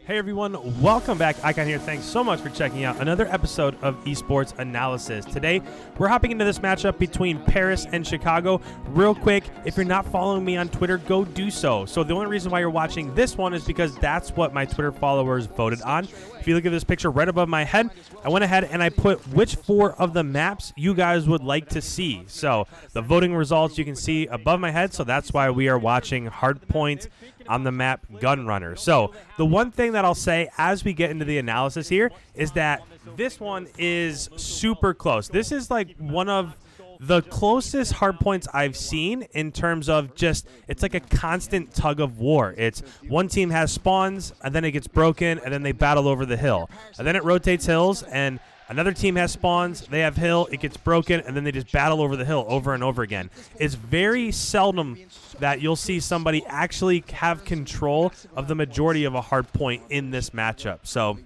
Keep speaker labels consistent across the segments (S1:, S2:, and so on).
S1: Hey everyone, welcome back. Icon here. Thanks so much for checking out another episode of Esports Analysis. Today, we're hopping into this matchup between Paris and Chicago. Real quick, if you're not following me on Twitter, go do so. So the only reason why you're watching this one is because that's what my Twitter followers voted on. If you look at this picture right above my head, I went ahead and I put which 4 of the maps you guys would like to see. So the voting results you can see above my head, so that's why we are watching Hardpoint on the map Gunrunner. So the one thing that I'll say as we get into the analysis here is that this one is super close. This is like one of the closest hardpoints I've seen in terms of just, it's like a constant tug of war. It's one team has spawns, and then it gets broken, and then they battle over the hill. And then it rotates hills, and another team has spawns, they have hill, it gets broken, and then they just battle over the hill over and over again. It's very seldom that you'll see somebody actually have control of the majority of a hard point in this matchup. So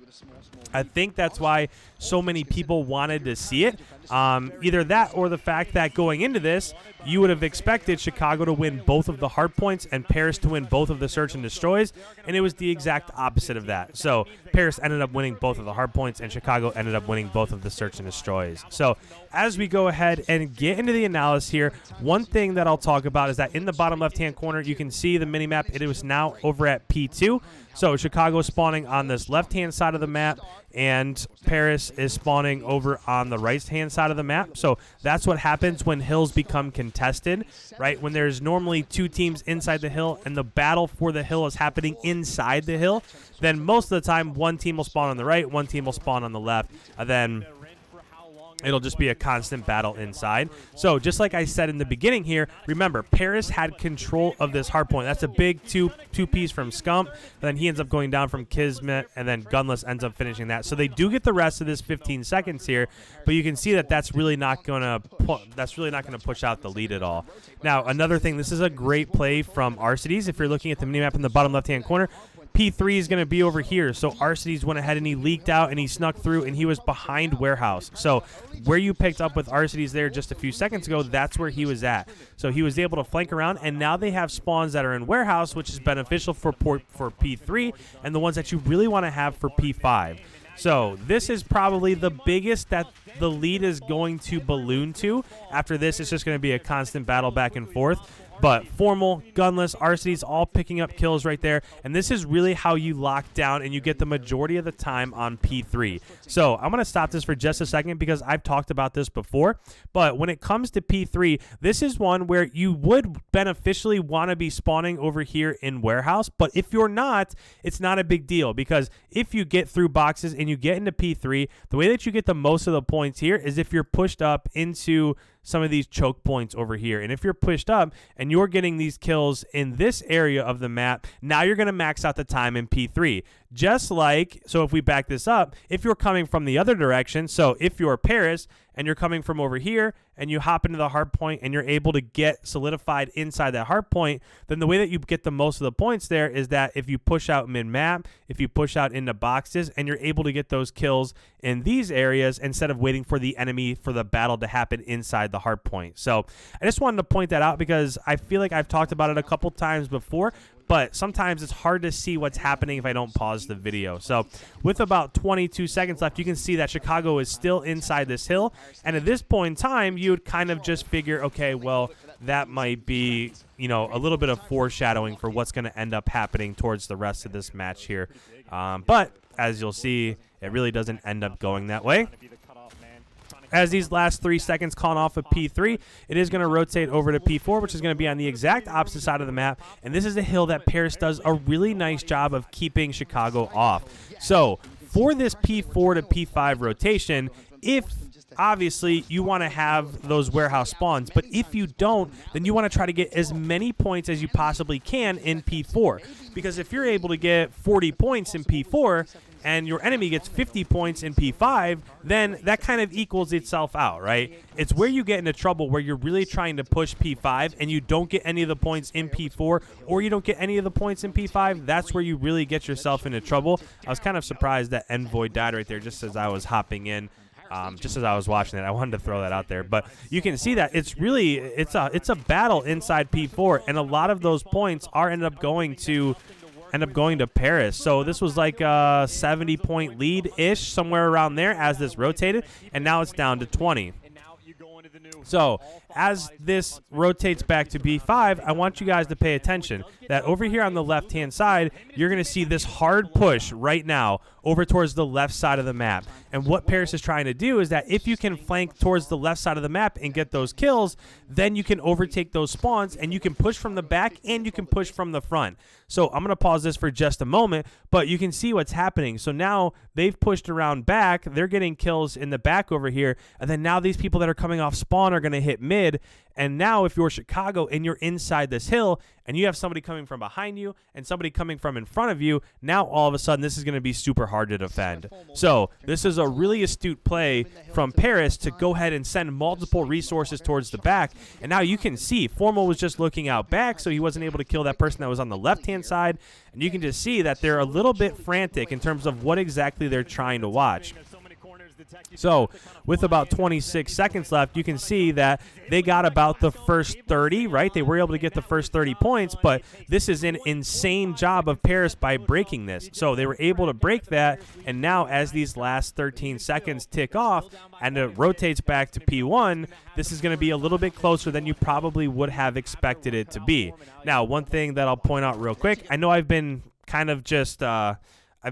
S1: I think that's why so many people wanted to see it. Either that or the fact that going into this, you would have expected Chicago to win both of the hard points and Paris to win both of the search and destroys, and it was the exact opposite of that. So Paris ended up winning both of the hard points, and Chicago ended up winning both of the search and destroys. So as we go ahead and get into the analysis here, one thing that I'll talk about is that in the bottom left-hand corner, you can see the minimap. It is now over at P2. So Chicago is spawning on this left-hand side of the map, and Paris is spawning over on the right-hand side of the map. So that's what happens when hills become contested, right? When there's normally 2 teams inside the hill and the battle for the hill is happening inside the hill, then most of the time one team will spawn on the right, one team will spawn on the left, and then it'll just be a constant battle inside. So just like I said in the beginning here, remember, Paris had control of this hardpoint. That's a big two-piece from Scump. Then he ends up going down from Kismet, and then Gunless ends up finishing that. So they do get the rest of this 15 seconds here, but you can see that that's really not going to push out the lead at all. Now, another thing, this is a great play from Arcides. If you're looking at the minimap in the bottom left-hand corner, P3 is going to be over here. So Arcides went ahead and he leaked out and he snuck through and he was behind Warehouse. So where you picked up with Arcides there just a few seconds ago, that's where he was at. So he was able to flank around, and now they have spawns that are in Warehouse, which is beneficial for P3 and the ones that you really want to have for P5. So this is probably the biggest that the lead is going to balloon to. After this, it's just going to be a constant battle back and forth. But Formal, Gunless, Arcides all picking up kills right there. And this is really how you lock down and you get the majority of the time on P3. So I'm going to stop this for just a second because I've talked about this before. But when it comes to P3, this is one where you would beneficially want to be spawning over here in Warehouse. But if you're not, it's not a big deal, because if you get through boxes and you get into P3, the way that you get the most of the points here is if you're pushed up into some of these choke points over here. And if you're pushed up and you're getting these kills in this area of the map, now you're going to max out the time in P3. Just like, so if we back this up, if you're coming from the other direction, so if you're Paris and you're coming from over here and you hop into the hard point and you're able to get solidified inside that hard point, then the way that you get the most of the points there is that if you push out mid-map, if you push out into boxes, and you're able to get those kills in these areas instead of waiting for the enemy for the battle to happen inside the hard point. So I just wanted to point that out because I feel like I've talked about it a couple times before, but sometimes it's hard to see what's happening if I don't pause the video. So with about 22 seconds left, you can see that Chicago is still inside this hill. And at this point in time, you would kind of just figure, okay, well, that might be, you know, a little bit of foreshadowing for what's going to end up happening towards the rest of this match here. But as you'll see, it really doesn't end up going that way. As these last 3 seconds calling off of P3, it is going to rotate over to P4, which is going to be on the exact opposite side of the map. And this is a hill that Paris does a really nice job of keeping Chicago off. So for this P4 to P5 rotation, if obviously you want to have those warehouse spawns, but if you don't, then you want to try to get as many points as you possibly can in P4. Because if you're able to get 40 points in P4, and your enemy gets 50 points in P5, then that kind of equals itself out, right? It's where you get into trouble where you're really trying to push P5 and you don't get any of the points in P4, or you don't get any of the points in P5. That's where you really get yourself into trouble. I was kind of surprised that Envoy died right there just as I was hopping in. Just as I was watching it, I wanted to throw that out there. But you can see that it's really it's a battle inside P4, and a lot of those points are ended up going to end up going to Paris. So this was like a 70-point lead-ish, somewhere around there as this rotated, and now it's down to 20. So as this rotates back to B5, I want you guys to pay attention that over here on the left-hand side, you're going to see this hard push right now over towards the left side of the map. And what Paris is trying to do is that if you can flank towards the left side of the map and get those kills, then you can overtake those spawns, and you can push from the back and you can push from the front. So I'm going to pause this for just a moment, but you can see what's happening. So now they've pushed around back. They're getting kills in the back over here. And then now these people that are coming off spawn are going to hit mid. And now if you're Chicago and you're inside this hill and you have somebody coming from behind you and somebody coming from in front of you, now all of a sudden this is going to be super hard to defend. So this is a really astute play from Paris to go ahead and send multiple resources towards the back. And now you can see Formal was just looking out back, so he wasn't able to kill that person that was on the left-hand side. And you can just see that they're a little bit frantic in terms of what exactly they're trying to watch. So with about 26 seconds left, you can see that they got about the first 30, right? They were able to get the first 30 points, but this is an insane job of Paris by breaking this. So they were able to break that, and now as these last 13 seconds tick off and it rotates back to P1, this is going to be a little bit closer than you probably would have expected it to be. Now, one thing that I'll point out real quick, I know I've been kind of just, I've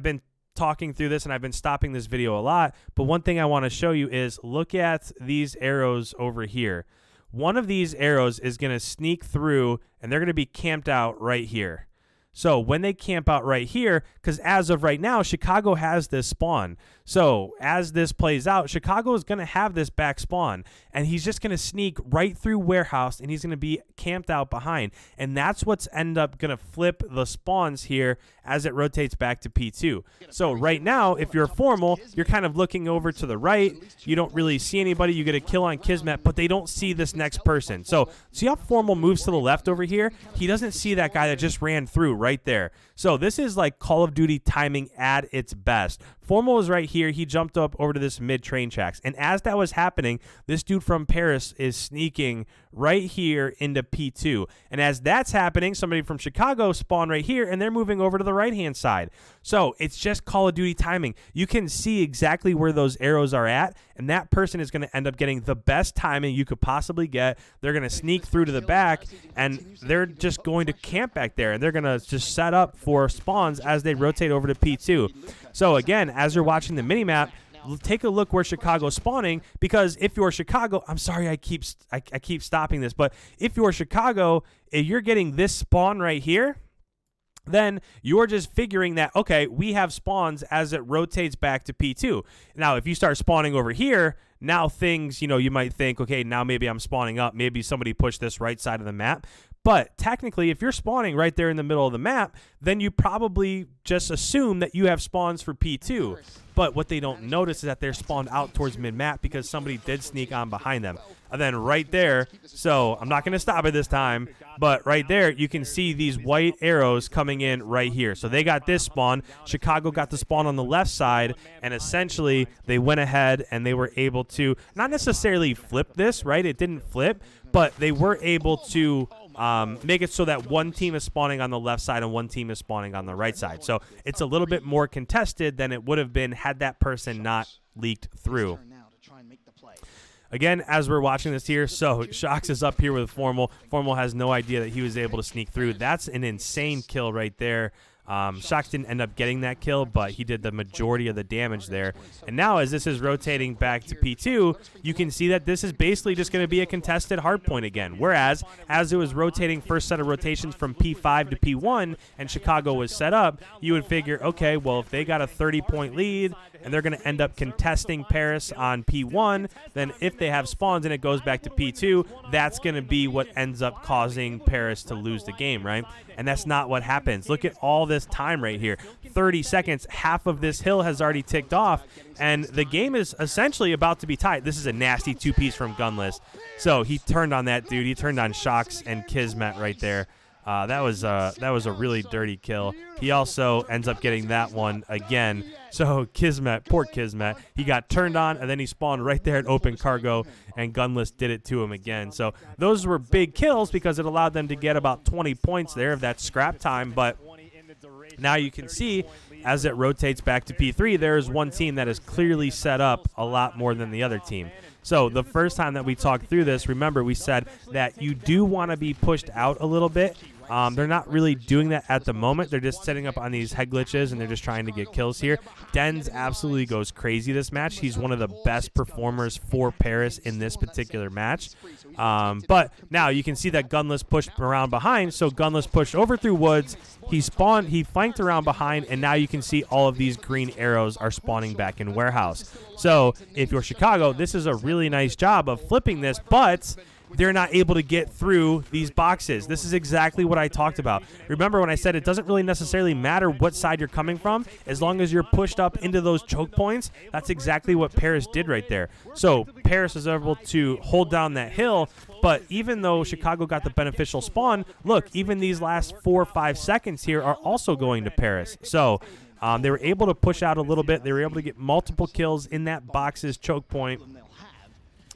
S1: been talking through this and I've been stopping this video a lot, but one thing I want to show you is look at these arrows over here. One of these arrows is going to sneak through and they're going to be camped out right here. So when they camp out right here, because as of right now, Chicago has this spawn. So as this plays out, Chicago is going to have this back spawn, and he's just going to sneak right through warehouse, and he's going to be camped out behind. And that's what's end up going to flip the spawns here as it rotates back to P2. So right now, if you're Formal, you're kind of looking over to the right. You don't really see anybody. You get a kill on Kismet, but they don't see this next person. So see how Formal moves to the left over here? He doesn't see that guy that just ran through right there. So this is like Call of Duty timing at its best. Formal is right here. He jumped up over to this mid train tracks. And as that was happening, this dude from Paris is sneaking right here into P2. And as that's happening, somebody from Chicago spawned right here, and they're moving over to the right-hand side. So it's just Call of Duty timing. You can see exactly where those arrows are at, and that person is going to end up getting the best timing you could possibly get. They're going to sneak through to the back, and they're just going to camp back there, and they're going to just set up for spawns as they rotate over to P2. So again, as you're watching the minimap, take a look where Chicago's spawning, because if you're Chicago, I'm sorry I keep stopping this, but if you're Chicago, if you're getting this spawn right here, then you're just figuring that, okay, we have spawns as it rotates back to P2. Now, if you start spawning over here, now things, you might think, okay, now maybe I'm spawning up. Maybe somebody pushed this right side of the map. But technically, if you're spawning right there in the middle of the map, then you probably just assume that you have spawns for P2. But what they don't notice is that they're spawned out towards mid-map because somebody did sneak on behind them. And then right there, so I'm not going to stop it this time, but right there, you can see these white arrows coming in right here. So they got this spawn. Chicago got the spawn on the left side, and essentially they went ahead and they were able to not necessarily flip this, right? It didn't flip, but they were able to make it so that one team is spawning on the left side and one team is spawning on the right side. So it's a little bit more contested than it would have been had that person not leaked through. Again, as we're watching this here, so Shox is up here with Formal. Formal has no idea that he was able to sneak through. That's an insane kill right there. Shox didn't end up getting that kill, but he did the majority of the damage there. And now as this is rotating back to P2, you can see that this is basically just going to be a contested hardpoint again. Whereas as it was rotating first set of rotations from P5 to P1 and Chicago was set up, you would figure, okay, well, if they got a 30-point lead and they're going to end up contesting Paris on P1, then if they have spawns and it goes back to P2, that's going to be what ends up causing Paris to lose the game, right? And that's not what happens. Look at all this time right here. 30 seconds, half of this hill has already ticked off, and the game is essentially about to be tied. This is a nasty two-piece from Gunless. So he turned on that dude. He turned on Shox and Kismet right there. That was a really dirty kill. He also ends up getting that one again. So Kismet, poor Kismet, he got turned on, and then he spawned right there at open cargo, and Gunless did it to him again. So those were big kills because it allowed them to get about 20 points there of that scrap time. But Now you can see as it rotates back to P3, there is one team that is clearly set up a lot more than the other team. So the first time that we talked through this, remember we said that you do want to be pushed out a little bit. They're not really doing that at the moment. They're just setting up on these head glitches, and they're just trying to get kills here. Dens absolutely goes crazy this match. He's one of the best performers for Paris in this particular match. But now you can see that Gunless pushed around behind, so Gunless pushed over through woods. He spawned, he flanked around behind, and now you can see all of these green arrows are spawning back in Warehouse. So if you're Chicago, this is a really nice job of flipping this, but they're not able to get through these boxes. This is exactly what I talked about. Remember when I said it doesn't really necessarily matter what side you're coming from, as long as you're pushed up into those choke points. That's exactly what Paris did right there. So Paris was able to hold down that hill, but even though Chicago got the beneficial spawn, look, even these last 4 or 5 seconds here are also going to Paris. So they were able to push out a little bit. They were able to get multiple kills in that box's choke point.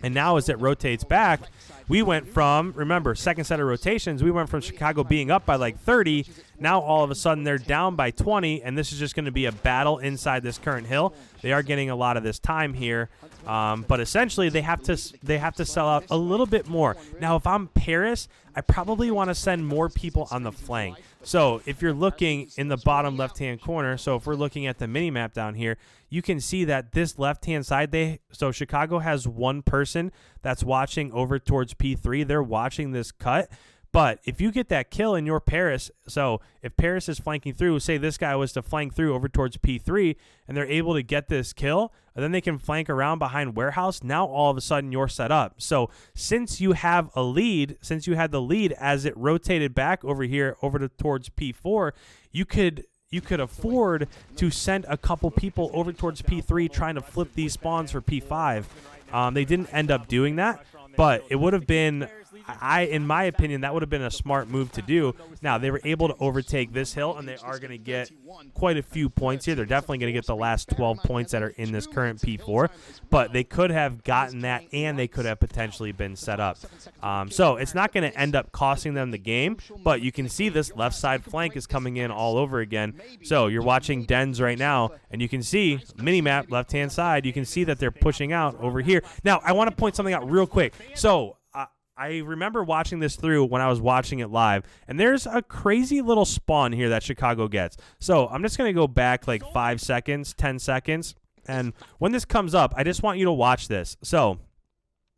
S1: And now as it rotates back, we went from, remember, second set of rotations, we went from Chicago being up by like 30. Now all of a sudden they're down by 20, and this is just going to be a battle inside this current hill. They are getting a lot of this time here, but essentially they have to sell out a little bit more. Now if I'm Paris, I probably want to send more people on the flank. So if you're looking in the bottom left-hand corner, so if we're looking at the mini-map down here, you can see that this left-hand side, so Chicago has one person that's watching over towards P3. They're watching this cut. But if you get that kill in your Paris, so if Paris is flanking through, say this guy was to flank through over towards P3, and they're able to get this kill, and then they can flank around behind Warehouse, now all of a sudden you're set up. So since you have a lead, since you had the lead as it rotated back over here over towards P4, you could afford to send a couple people over towards P3 trying to flip these spawns for P5. They didn't end up doing that, but it would have been, in my opinion, that would have been a smart move to do. Now, they were able to overtake this hill, and they are going to get quite a few points here. They're definitely going to get the last 12 points that are in this current P4, but they could have gotten that, and they could have potentially been set up. So it's not going to end up costing them the game, but you can see this left side flank is coming in all over again. So you're watching Dens right now, and you can see mini-map left-hand side. You can see that they're pushing out over here. Now, I want to point something out real quick. So I remember watching this through when I was watching it live, and there's a crazy little spawn here that Chicago gets. So I'm just going to go back like 5 seconds, 10 seconds, and when this comes up, I just want you to watch this. So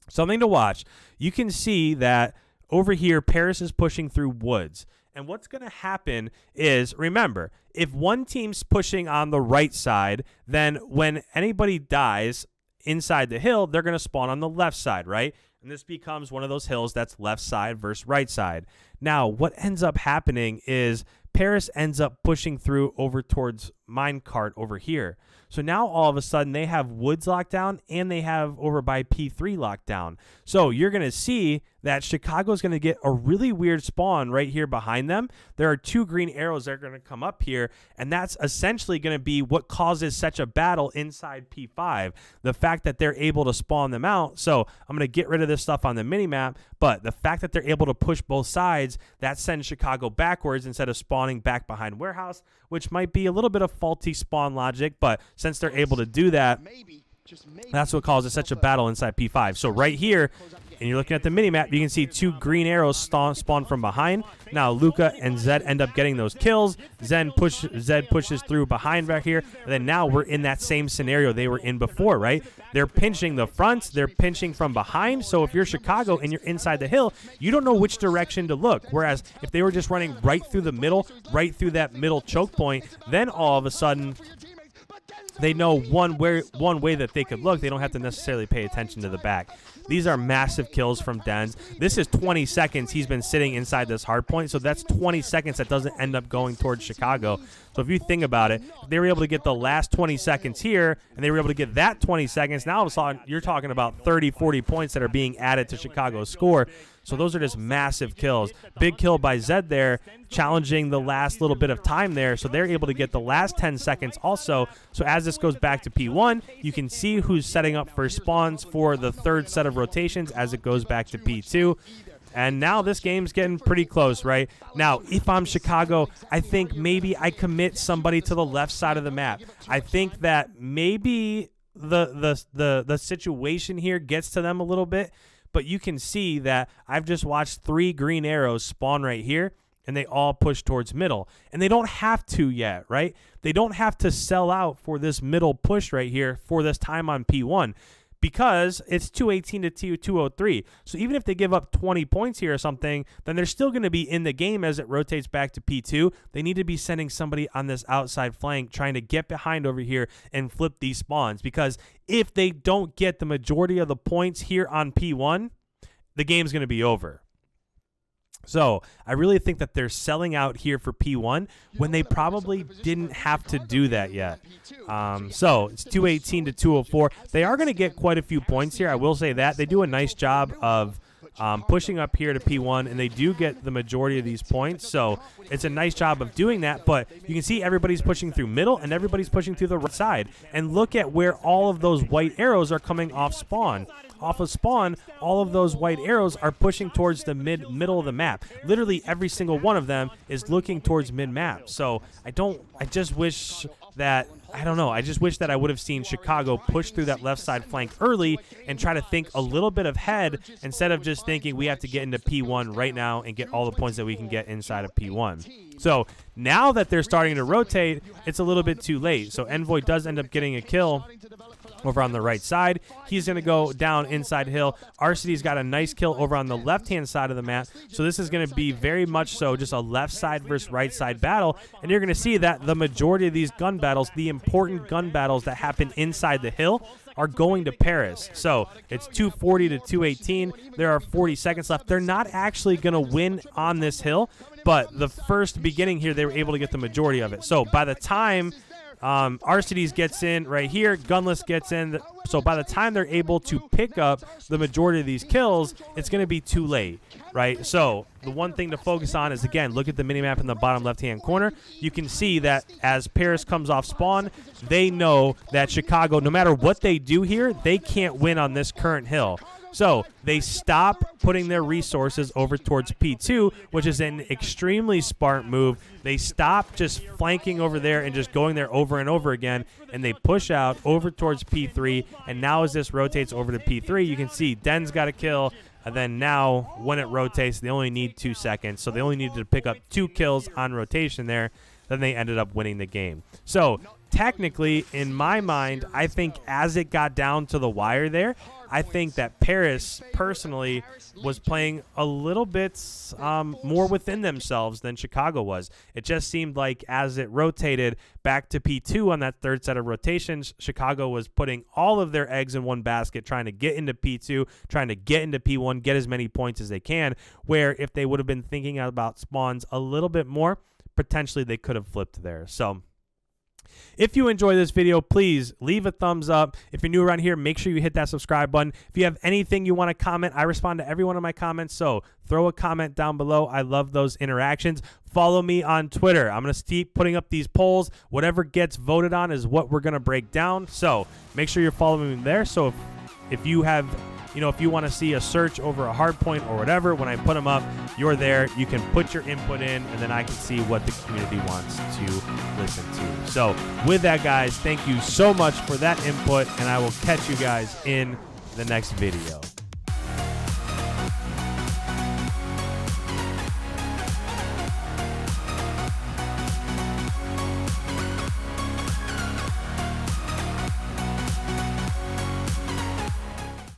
S1: something to watch. You can see that over here, Paris is pushing through woods. And what's going to happen is, remember, if one team's pushing on the right side, then when anybody dies inside the hill, they're going to spawn on the left side, right? And this becomes one of those hills that's left side versus right side. Now, what ends up happening is Paris ends up pushing through over towards minecart over here. So now all of a sudden they have woods locked down, and they have over by P3 locked down. So you're going to see that Chicago's going to get a really weird spawn right here behind them. There are 2 green arrows that are going to come up here, and that's essentially going to be what causes such a battle inside P5. The fact that they're able to spawn them out. So I'm going to get rid of this stuff on the minimap, but the fact that they're able to push both sides, that sends Chicago backwards instead of spawning back behind Warehouse, which might be a little bit of faulty spawn logic, but since they're able to do that, that's what causes such a battle inside P5. So right here, and you're looking at the minimap, you can see 2 green arrows spawn from behind. Now Luca and Zed end up getting those kills. Zed pushes through behind back here. And then now we're in that same scenario they were in before, right? They're pinching the fronts. They're pinching from behind. So if you're Chicago and you're inside the hill, you don't know which direction to look. Whereas if they were just running right through the middle, right through that middle choke point, then all of a sudden they know one way that they could look. They don't have to necessarily pay attention to the back. These are massive kills from Dens. This is 20 seconds he's been sitting inside this hardpoint, so that's 20 seconds that doesn't end up going towards Chicago. So if you think about it, if they were able to get the last 20 seconds here, and they were able to get that 20 seconds, now all of a sudden you're talking about 30, 40 points that are being added to Chicago's score. So those are just massive kills. Big kill by Zed there, challenging the last little bit of time there. So they're able to get the last 10 seconds also. So as this goes back to P1, you can see who's setting up for spawns for the third set of rotations as it goes back to P2. And now this game's getting pretty close, right? Now, if I'm Chicago, I think maybe I commit somebody to the left side of the map. I think that maybe the situation here gets to them a little bit, but you can see that I've just watched 3 green arrows spawn right here, and they all push towards middle. And they don't have to yet, right? They don't have to sell out for this middle push right here for this time on P1 because it's 218 to 203. So even if they give up 20 points here or something, then they're still going to be in the game as it rotates back to P2. They need to be sending somebody on this outside flank trying to get behind over here and flip these spawns, because if they don't get the majority of the points here on P1, the game's going to be over. So I really think that they're selling out here for P1 when they probably didn't have to do that yet. So it's 218 to 204. They are going to get quite a few points here. I will say that. They do a nice job of pushing up here to P1, and they do get the majority of these points. So it's a nice job of doing that. But you can see everybody's pushing through middle, and everybody's pushing through the right side. And look at where all of those white arrows are coming off spawn. Off of spawn, all of those white arrows are pushing towards the middle of the map. Literally every single one of them is looking towards mid-map. So I just wish that I would have seen Chicago push through that left side flank early and try to think a little bit ahead instead of just thinking we have to get into P1 right now and get all the points that we can get inside of P1. So now that they're starting to rotate, it's a little bit too late. So Envoy does end up getting a kill over on the right side. He's going to go down inside hill. Arcity's got a nice kill over on the left-hand side of the map. So this is going to be very much so just a left side versus right side battle. And you're going to see that the majority of these gun battles, the important gun battles that happen inside the hill, are going to Paris. So it's 240 to 218. There are 40 seconds left. They're not actually going to win on this hill, but the first beginning here, they were able to get the majority of it. So by the time Arcities gets in right here, Gunless gets in. So by the time they're able to pick up the majority of these kills, it's going to be too late, right? So the one thing to focus on is, again, look at the minimap in the bottom left-hand corner. You can see that as Paris comes off spawn, they know that Chicago, no matter what they do here, they can't win on this current hill. So they stop putting their resources over towards P2, which is an extremely smart move. They stop just flanking over there and just going there over and over again, and they push out over towards P3. And now as this rotates over to P3, you can see Den's got a kill. And then now when it rotates, they only need 2 seconds. So they only needed to pick up 2 kills on rotation there. Then they ended up winning the game. So technically, in my mind, I think as it got down to the wire there, I think that Paris personally was playing a little bit more within themselves than Chicago was. It just seemed like as it rotated back to P2 on that third set of rotations, Chicago was putting all of their eggs in one basket, trying to get into P2, trying to get into P1, get as many points as they can, where if they would have been thinking about spawns a little bit more, potentially they could have flipped there. So if you enjoy this video, please leave a thumbs up. If you're new around here, make sure you hit that subscribe button. If you have anything you want to comment, I respond to every one of my comments, so throw a comment down below. I love those interactions. Follow me on Twitter. I'm going to keep putting up these polls. Whatever gets voted on is what we're going to break down, so make sure you're following me there. So if you have, if you want to see a search over a Hardpoint or whatever, when I put them up, you're there. You can put your input in, and then I can see what the community wants to listen to. So with that, guys, thank you so much for that input, and I will catch you guys in the next video.